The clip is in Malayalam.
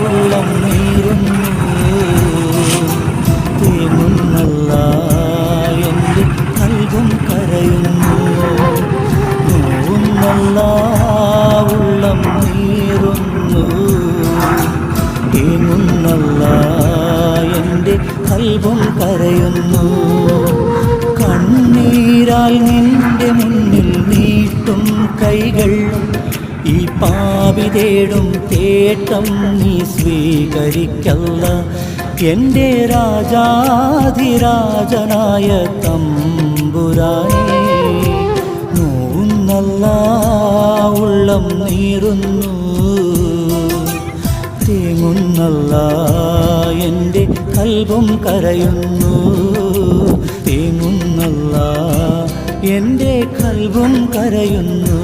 ഉള്ളം നീറുന്നു, തേങ്ങുന്നല്ല എൻ്റെ കൽബും കരയുന്നു. നോവുന്നല്ല ഉള്ളം നീറുന്നു, തേങ്ങുന്നല്ല എൻ്റെ കൽബും കരയുന്നു. കണ്ണീരാൽ നിന്റെ മുന്നിൽ നീട്ടും കൈകൾ, ഈ പാപി തേടും തേട്ടം നീ സ്വീകരിക്കല്ല. എൻ്റെ രാജാധിരാജനായ തമ്പുരാനേ, നോവുന്നല്ല ഉള്ളം നീറുന്നു, തേങ്ങുന്നല്ല എൻ്റെ കൽബും കരയുന്നു. തേങ്ങുന്നല്ല എൻ്റെ കൽബും കരയുന്നു.